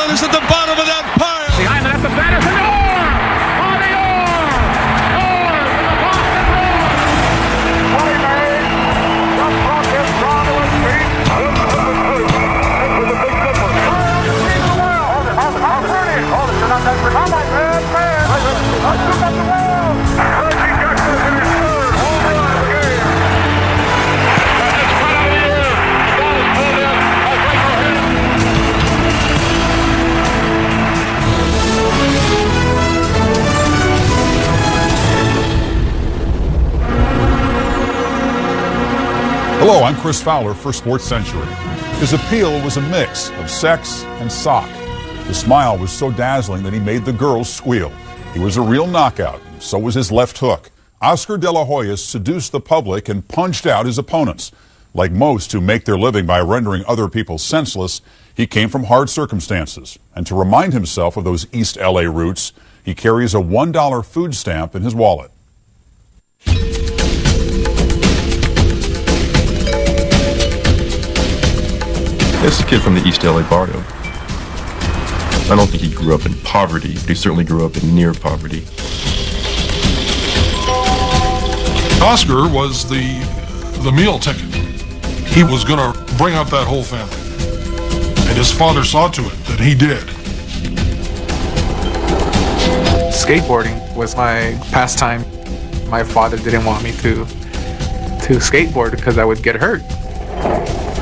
What is at the bottom of that pile? Behind the net, the batter for the Orr! On the Orr! Orr to the Boston Red! Play made. The puck is drawn to his feet. This was a big difference. Hold it. Hold it. You're not that for come on, man. Let's shoot at the wall. Reggie Jackson in his third home run of the game. That is cut out of the air. That is pulled in. A breaker hit. Hello, I'm Chris Fowler for SportsCentury. His appeal was a mix of sex and sock. His smile was so dazzling that he made the girls squeal. He was a real knockout, so was his left hook. Oscar De La Hoya seduced the public and punched out his opponents. Like most who make their living by rendering other people senseless, he came from hard circumstances. And to remind himself of those East LA roots, he carries a $1 food stamp in his wallet. This kid from the East LA barrio. I don't think he grew up in poverty, but he certainly grew up in near poverty. Oscar was the meal ticket. He was going to bring up that whole family. And his father saw to it that he did. Skateboarding was my pastime. My father didn't want me to skateboard because I would get hurt.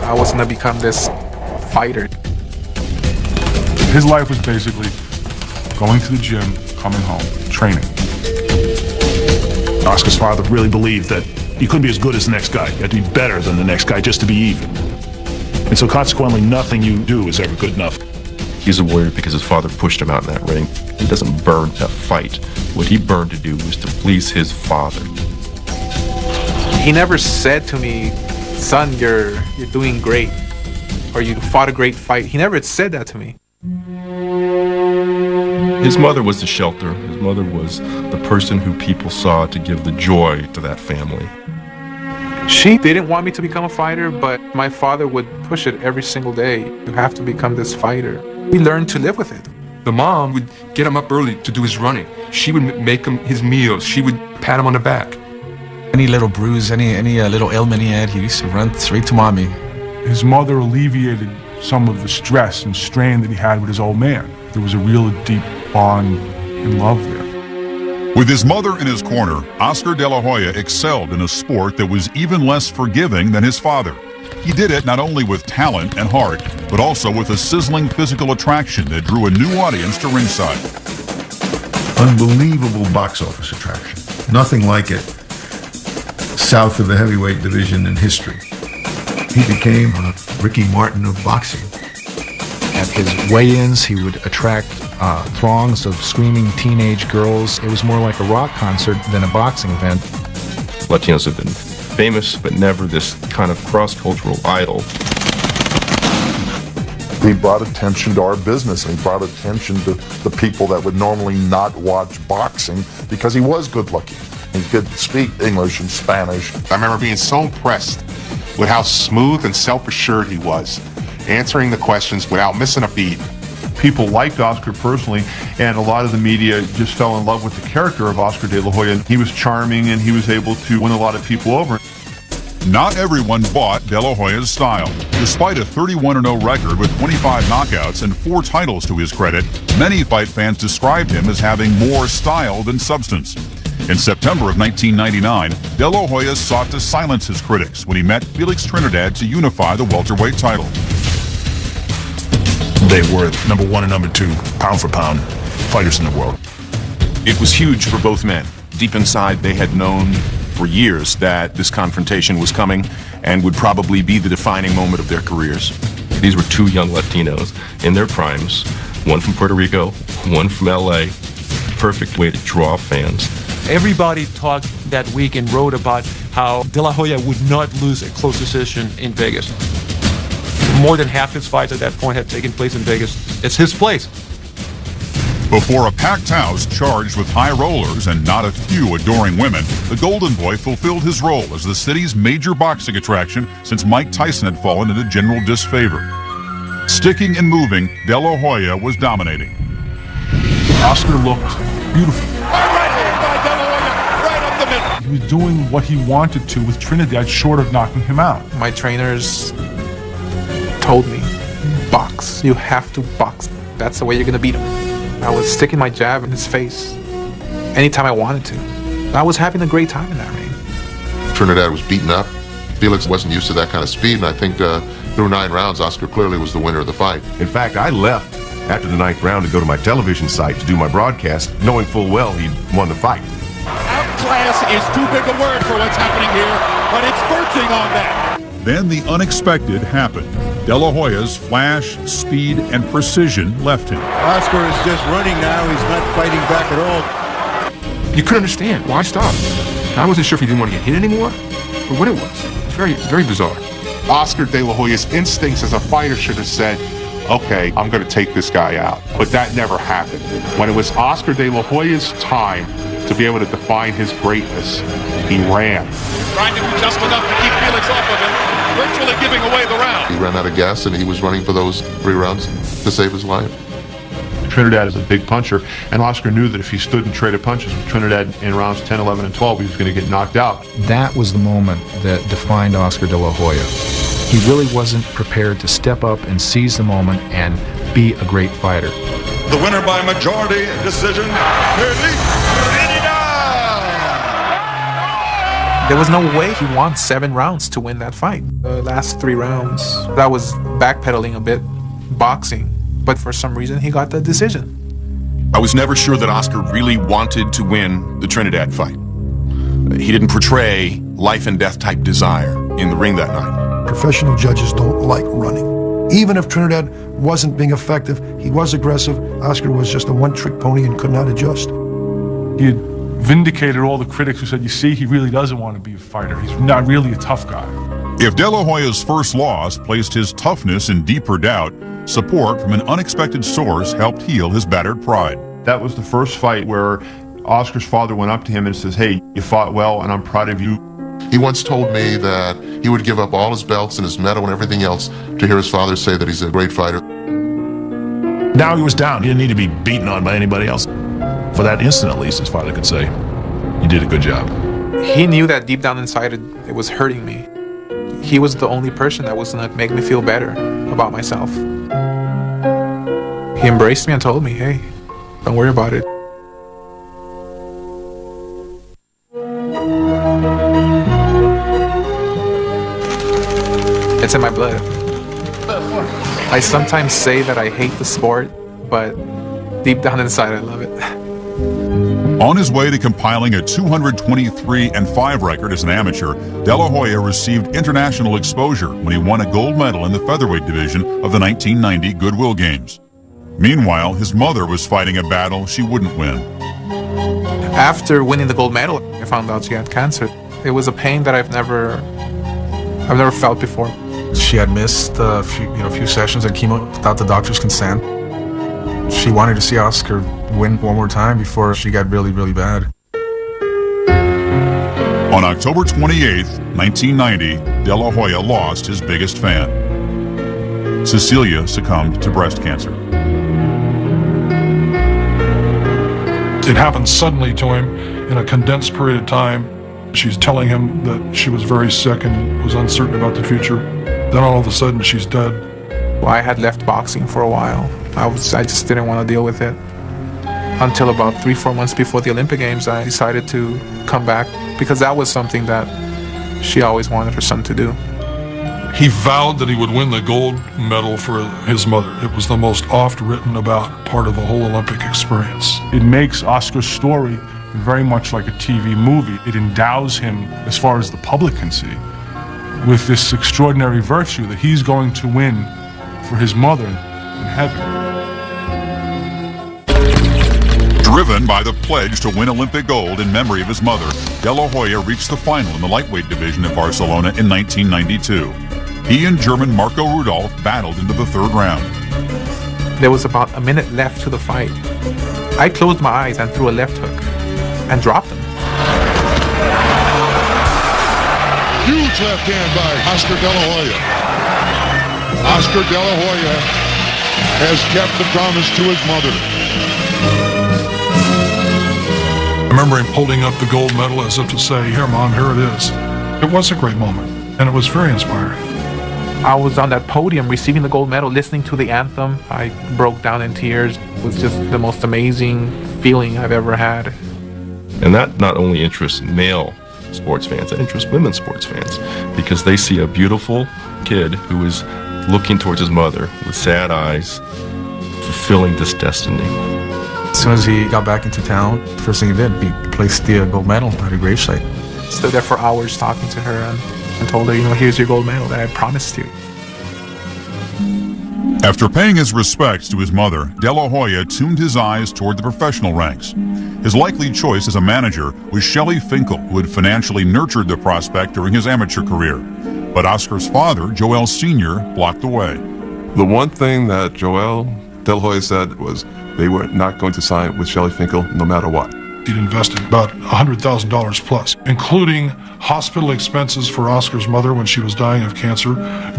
I was going to become this fighter. His life was basically going to the gym, coming home, training. Oscar's father really believed that you couldn't be as good as the next guy. You had to be better than the next guy just to be even. And so consequently, nothing you do is ever good enough. He's a warrior because his father pushed him out in that ring. He doesn't burn to fight. What he burned to do was to please his father. He never said to me, son, you're doing great, or you fought a great fight. He never said that to me. His mother was the shelter. His mother was the person who people saw to give the joy to that family. She didn't want me to become a fighter, but my father would push it every single day. You have to become this fighter. We learned to live with it. The mom would get him up early to do his running. She would make him his meals. She would pat him on the back. Any little bruise, any little ailment he had, he used to run straight to mommy. His mother alleviated some of the stress and strain that he had with his old man. There was a real deep bond and love there. With his mother in his corner, Oscar De La Hoya excelled in a sport that was even less forgiving than his father. He did it not only with talent and heart, but also with a sizzling physical attraction that drew a new audience to ringside. Unbelievable box office attraction. Nothing like it south of the heavyweight division in history. He became a Ricky Martin of boxing. At his weigh-ins, he would attract throngs of screaming teenage girls. It was more like a rock concert than a boxing event. Latinos have been famous, but never this kind of cross-cultural idol. He brought attention to our business, and he brought attention to the people that would normally not watch boxing because he was good-looking. He could speak English and Spanish. I remember being so impressed with how smooth and self-assured he was, answering the questions without missing a beat. People liked Oscar personally, and a lot of the media just fell in love with the character of Oscar De La Hoya. He was charming, and he was able to win a lot of people over. Not everyone bought De La Hoya's style. Despite a 31-0 record with 25 knockouts and 4 titles to his credit, many fight fans described him as having more style than substance. In September of 1999, De La Hoya sought to silence his critics when he met Felix Trinidad to unify the welterweight title. They were number 1 and number 2, pound for pound, fighters in the world. It was huge for both men. Deep inside, they had known for years that this confrontation was coming and would probably be the defining moment of their careers. These were 2 young Latinos in their primes, one from Puerto Rico, one from LA. Perfect way to draw fans. Everybody talked that week and wrote about how De La Hoya would not lose a close decision in Vegas. More than half his fights at that point had taken place in Vegas. It's his place. Before a packed house charged with high rollers and not a few adoring women, the Golden Boy fulfilled his role as the city's major boxing attraction since Mike Tyson had fallen into general disfavor. Sticking and moving, De La Hoya was dominating. Oscar looked beautiful. Right hand by De La Hoya, right up the middle. He was doing what he wanted to with Trinidad, short of knocking him out. My trainers told me, box. You have to box. That's the way you're going to beat him. I was sticking my jab in his face anytime I wanted to. I was having a great time in that ring. Trinidad was beaten up. Felix wasn't used to that kind of speed, and I think through 9 rounds, Oscar clearly was the winner of the fight. In fact, I left after the 9th round to go to my television site to do my broadcast, knowing full well he'd won the fight. Outclass is too big a word for what's happening here, but it's verging on that. Then the unexpected happened. De La Hoya's flash, speed, and precision left him. Oscar is just running now. He's not fighting back at all. You couldn't understand why stop. I wasn't sure if he didn't want to get hit anymore or what it was. It's very bizarre. Oscar De La Hoya's instincts as a fighter should have said, okay, I'm going to take this guy out. But that never happened. When it was Oscar De La Hoya's time to be able to define his greatness, he ran. Trying to do just enough to keep Felix off of him, virtually giving away the round. He ran out of gas, and he was running for those 3 rounds to save his life. Trinidad is a big puncher, and Oscar knew that if he stood and traded punches with Trinidad in rounds 10, 11, and 12, he was going to get knocked out. That was the moment that defined Oscar De La Hoya. He really wasn't prepared to step up and seize the moment and be a great fighter. The winner by majority decision, There was no way he won 7 rounds to win that fight. The last 3 rounds, I was backpedaling a bit, boxing, but for some reason he got the decision. I was never sure that Oscar really wanted to win the Trinidad fight. He didn't portray life and death type desire in the ring that night. Professional judges don't like running. Even if Trinidad wasn't being effective, he was aggressive. Oscar was just a one-trick pony and could not adjust. He had vindicated all the critics who said, you see, he really doesn't want to be a fighter. He's not really a tough guy. If De La Hoya's first loss placed his toughness in deeper doubt, support from an unexpected source helped heal his battered pride. That was the first fight where Oscar's father went up to him and says, hey, you fought well and I'm proud of you. He once told me that he would give up all his belts and his medal and everything else to hear his father say that he's a great fighter. Now he was down. He didn't need to be beaten on by anybody else. For that instant, at least, his father could say, you did a good job. He knew that deep down inside it was hurting me. He was the only person that was going to make me feel better about myself. He embraced me and told me, hey, don't worry about it. It's in my blood. I sometimes say that I hate the sport, but deep down inside I love it. On his way to compiling a 223-5 record as an amateur, De La Hoya received international exposure when he won a gold medal in the featherweight division of the 1990 Goodwill Games. Meanwhile, his mother was fighting a battle she wouldn't win. After winning the gold medal, I found out she had cancer. It was a pain that I've never felt before. She had missed a few sessions of chemo without the doctor's consent. She wanted to see Oscar win one more time before she got really, really bad. On October 28, 1990, De La Hoya lost his biggest fan. Cecilia succumbed to breast cancer. It happened suddenly to him in a condensed period of time. She's telling him that she was very sick and was uncertain about the future. Then all of a sudden she's dead. Well, I had left boxing for a while. I just didn't want to deal with it. Until about 3-4 months before the Olympic Games, I decided to come back because that was something that she always wanted her son to do. He vowed that he would win the gold medal for his mother. It was the most oft written about part of the whole Olympic experience. It makes Oscar's story very much like a TV movie. It endows him, as far as the public can see, with this extraordinary virtue that he's going to win for his mother in heaven. Driven by the pledge to win Olympic gold in memory of his mother, De La Hoya reached the final in the lightweight division in Barcelona in 1992. He and German Marco Rudolph battled into the 3rd round. There was about a minute left to the fight. I closed my eyes and threw a left hook and dropped him. Huge left hand by Oscar De La Hoya. Oscar De La Hoya has kept the promise to his mother. I remember him holding up the gold medal as if to say, "Here, Mom, here it is." It was a great moment, and it was very inspiring. I was on that podium receiving the gold medal, listening to the anthem. I broke down in tears. It was just the most amazing feeling I've ever had. And that not only interests male sports fans, it interests women sports fans, because they see a beautiful kid who is looking towards his mother with sad eyes, fulfilling this destiny. As soon as he got back into town, first thing he did, he placed the gold medal at her gravesite. Stood there for hours talking to her and told her, here's your gold medal that I promised you. After paying his respects to his mother, De La Hoya tuned his eyes toward the professional ranks. His likely choice as a manager was Shelley Finkel, who had financially nurtured the prospect during his amateur career. But Oscar's father, Joel Sr., blocked the way. The one thing that Joel De La Hoya said was they were not going to sign with Shelley Finkel no matter what. He'd invested about $100,000 plus, including hospital expenses for Oscar's mother when she was dying of cancer,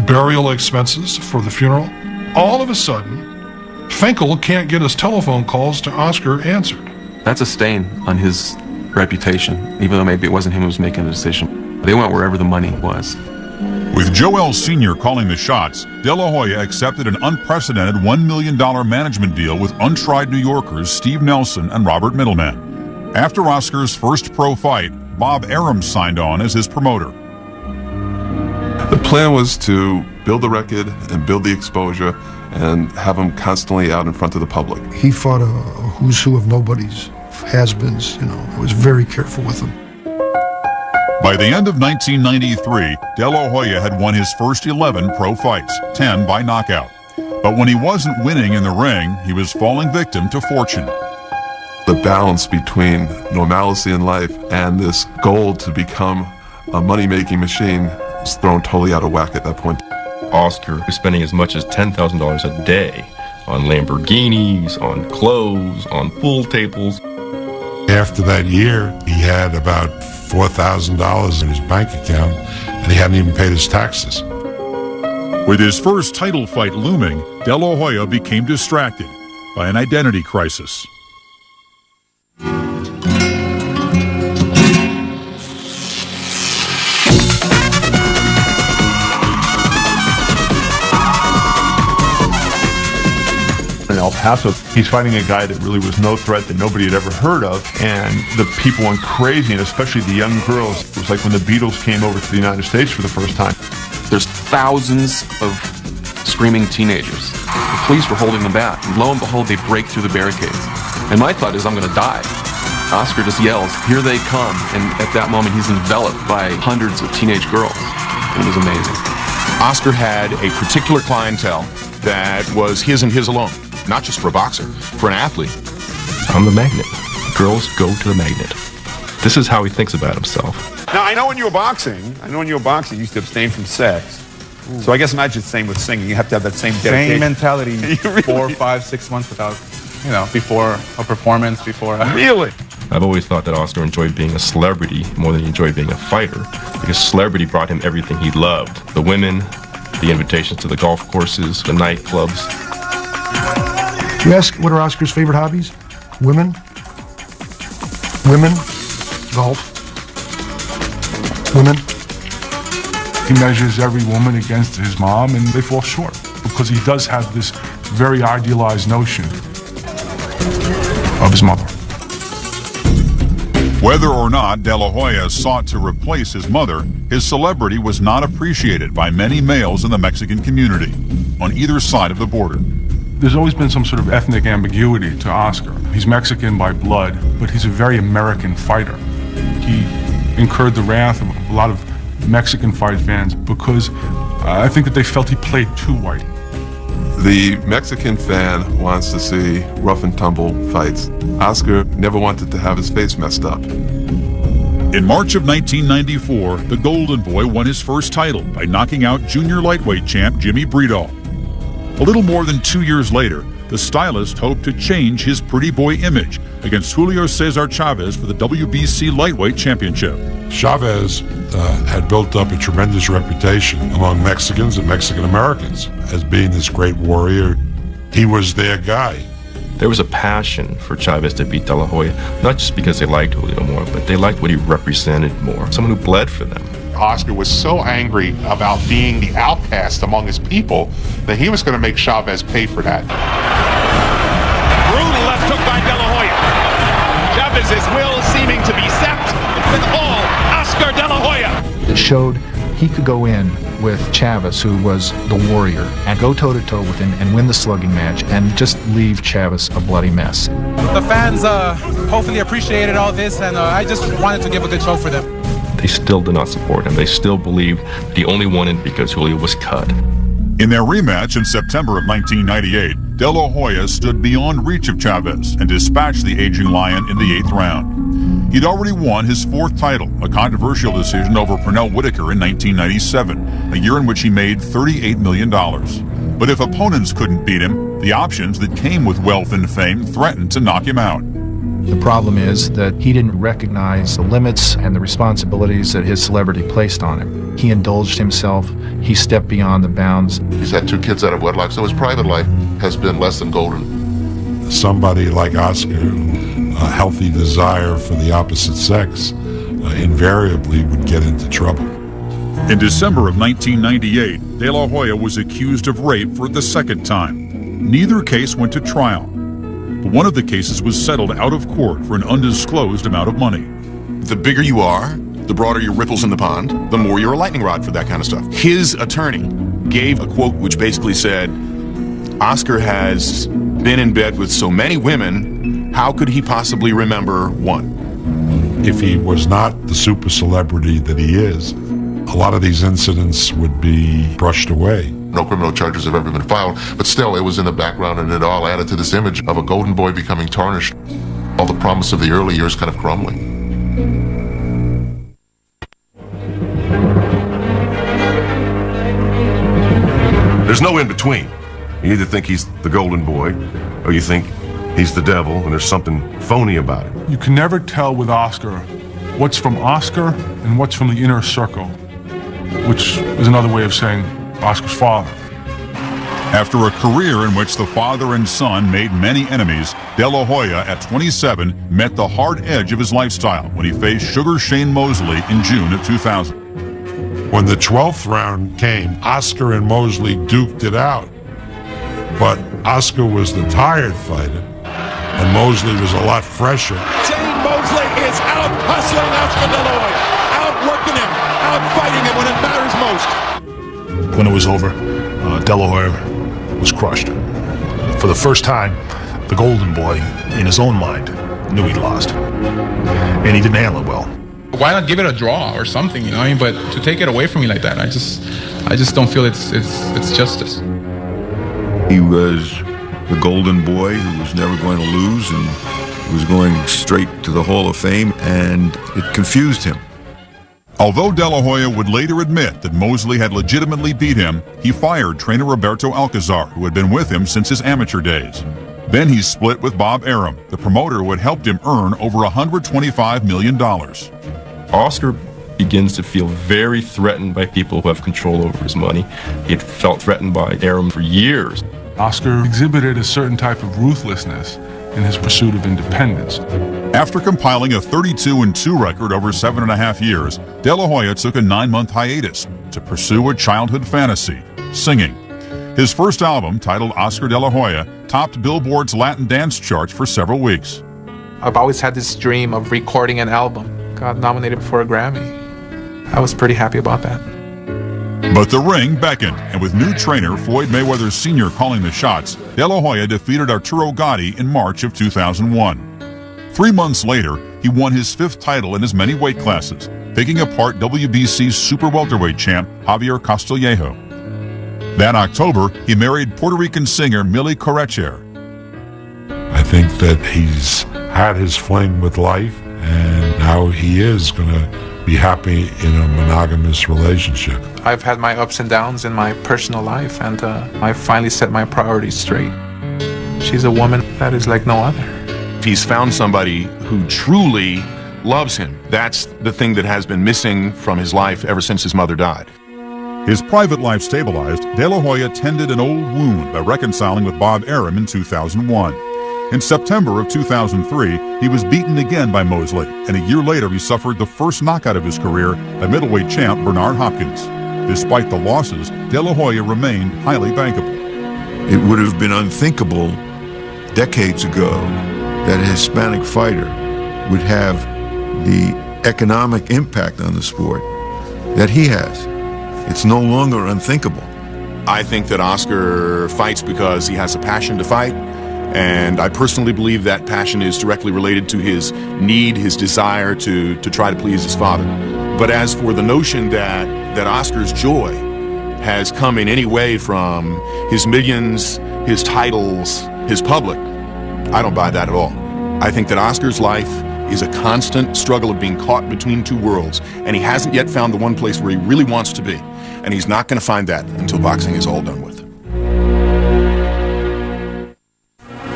burial expenses for the funeral. All of a sudden, Finkel can't get his telephone calls to Oscar answered. That's a stain on his reputation, even though maybe it wasn't him who was making the decision. They went wherever the money was. With Joel Sr. calling the shots, De La Hoya accepted an unprecedented $1 million management deal with untried New Yorkers Steve Nelson and Robert Middleman. After Oscar's first pro fight, Bob Arum signed on as his promoter. The plan was to build the record and build the exposure and have him constantly out in front of the public. He fought a who's who of nobodies, has-beens, I was very careful with him. By the end of 1993, De La Hoya had won his first 11 pro fights, 10 by knockout. But when he wasn't winning in the ring, he was falling victim to fortune. The balance between normalcy in life and this goal to become a money-making machine was thrown totally out of whack at that point. Oscar was spending as much as $10,000 a day on Lamborghinis, on clothes, on pool tables. After that year, he had about $4,000 in his bank account, and he hadn't even paid his taxes. With his first title fight looming, De La Hoya became distracted by an identity crisis. In El Paso, he's fighting a guy that really was no threat, that nobody had ever heard of, and the people went crazy, and especially the young girls. It was like when the Beatles came over to the United States for the first time. There's thousands of screaming teenagers. The police were holding them back, and lo and behold, they break through the barricades. And my thought is, I'm going to die. Oscar just yells, "Here they come," and at that moment, he's enveloped by hundreds of teenage girls. It was amazing. Oscar had a particular clientele that was his and his alone. Not just for a boxer, for an athlete. I'm the magnet. Girls go to the magnet. This is how he thinks about himself. Now, I know when you were boxing, you used to abstain from sex. Ooh. So I guess imagine the same with singing. You have to have that same dedication. Same mentality. Really? 4, 5, 6 months without, before a performance, Really? I've always thought that Oscar enjoyed being a celebrity more than he enjoyed being a fighter, because celebrity brought him everything he loved. The women, the invitations to the golf courses, the nightclubs. You ask what are Oscar's favorite hobbies? Women, golf, women. He measures every woman against his mom, and they fall short because he does have this very idealized notion of his mother. Whether or not De La Hoya sought to replace his mother, his celebrity was not appreciated by many males in the Mexican community on either side of the border. There's always been some sort of ethnic ambiguity to Oscar. He's Mexican by blood, but he's a very American fighter. He incurred the wrath of a lot of Mexican fight fans because I think that they felt he played too white. The Mexican fan wants to see rough and tumble fights. Oscar never wanted to have his face messed up. In March of 1994, the Golden Boy won his first title by knocking out junior lightweight champ Jimmy Breedall. A little more than 2 years later, the stylist hoped to change his pretty boy image against Julio Cesar Chavez for the WBC lightweight championship. Chavez had built up a tremendous reputation among Mexicans and Mexican Americans as being this great warrior. He was their guy. There was a passion for Chavez to beat De La Hoya, not just because they liked Julio more, but they liked what he represented more, someone who bled for them. Oscar was so angry about being the outcast among his people that he was going to make Chavez pay for that. Brutal left hook by De La Hoya. Chavez's will seeming to be set with all Oscar De La Hoya. It showed he could go in with Chavez, who was the warrior, and go toe-to-toe with him and win the slugging match and just leave Chavez a bloody mess. The fans hopefully appreciated all this, and I just wanted to give a good show for them. They still did not support him. They still believed he only won it because Julio was cut. In their rematch in September of 1998, De La Hoya stood beyond reach of Chavez and dispatched the aging Lion in the 8th round. He'd already won his 4th title, a controversial decision over Pernell Whitaker in 1997, a year in which he made $38 million. But if opponents couldn't beat him, the options that came with wealth and fame threatened to knock him out. The problem is that he didn't recognize the limits and the responsibilities that his celebrity placed on him. He indulged himself. He stepped beyond the bounds. He's had 2 kids out of wedlock, so his private life has been less than golden. Somebody like Oscar, a healthy desire for the opposite sex, invariably would get into trouble. In December of 1998, De La Hoya was accused of rape for the 2nd time. Neither case went to trial. But one of the cases was settled out of court for an undisclosed amount of money. The bigger you are, the broader your ripples in the pond, the more you're a lightning rod for that kind of stuff. His attorney gave a quote which basically said, Oscar has been in bed with so many women, how could he possibly remember one? If he was not the super celebrity that he is, a lot of these incidents would be brushed away. No criminal charges have ever been filed, but still it was in the background, and it all added to this image of a golden boy becoming tarnished. All the promise of the early years kind of crumbling. There's no in between. You either think he's the golden boy, or you think he's the devil, and there's something phony about it. You can never tell with Oscar what's from Oscar and what's from the inner circle, which is another way of saying Oscar's father. After a career in which the father and son made many enemies, De La Hoya, at 27, met the hard edge of his lifestyle when he faced Sugar Shane Mosley in June of 2000. When the 12th round came, Oscar and Mosley duked it out. But Oscar was the tired fighter, and Mosley was a lot fresher. Shane Mosley is out hustling Oscar De La Hoya, out working him, out fighting him when it matters most. When it was over, De La Hoya was crushed. For the first time, the golden boy, in his own mind, knew he'd lost. And he didn't handle it well. Why not give it a draw or something, you know? I mean, but to take it away from me like that, I just don't feel it's justice. He was the golden boy who was never going to lose and was going straight to the Hall of Fame, and it confused him. Although De La Hoya would later admit that Mosley had legitimately beat him, he fired trainer Roberto Alcazar, who had been with him since his amateur days. Then he split with Bob Arum, the promoter who had helped him earn over $125 million. Oscar begins to feel very threatened by people who have control over his money. He had felt threatened by Arum for years. Oscar exhibited a certain type of ruthlessness in his pursuit of independence. After compiling a 32-2 record over 7.5 years, De La Hoya took a 9-month hiatus to pursue a childhood fantasy, singing. His first album, titled Oscar De La Hoya, topped Billboard's Latin dance charts for several weeks. I've always had this dream of recording an album. Got nominated for a Grammy. I was pretty happy about that. But the ring beckoned, and with new trainer Floyd Mayweather Sr. calling the shots, De La Hoya defeated Arturo Gatti in March of 2001. 3 months later, he won his 5th title in as many weight classes, picking apart WBC's super welterweight champ Javier Castillejo. That October, he married Puerto Rican singer Milly Correcher. I think that he's had his fling with life, and now he is going to be happy in a monogamous relationship. I've had my ups and downs in my personal life, and I finally set my priorities straight. She's a woman that is like no other. He's found somebody who truly loves him. That's the thing that has been missing from his life ever since his mother died. His private life stabilized, De La Hoya tended an old wound by reconciling with Bob Arum in 2001. In September of 2003, he was beaten again by Mosley, and a year later he suffered the first knockout of his career by middleweight champ Bernard Hopkins. Despite the losses, De La Hoya remained highly bankable. It would have been unthinkable decades ago that a Hispanic fighter would have the economic impact on the sport that he has. It's no longer unthinkable. I think that Oscar fights because he has a passion to fight, and I personally believe that passion is directly related to his need, his desire to try to please his father. But as for the notion that Oscar's joy has come in any way from his millions, his titles, his public, I don't buy that at all. I think that Oscar's life is a constant struggle of being caught between two worlds, and he hasn't yet found the one place where he really wants to be, and he's not going to find that until boxing is all done with.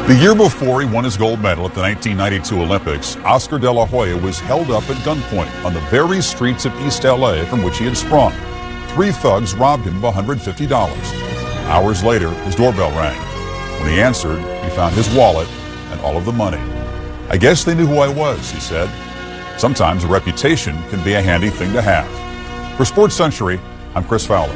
The year before he won his gold medal at the 1992 Olympics, Oscar De La Hoya was held up at gunpoint on the very streets of East LA from which he had sprung. 3 thugs robbed him of $150. Hours later, his doorbell rang. When he answered, he found his wallet and all of the money. "I guess they knew who I was," he said. Sometimes a reputation can be a handy thing to have. For SportsCentury, I'm Chris Fowler.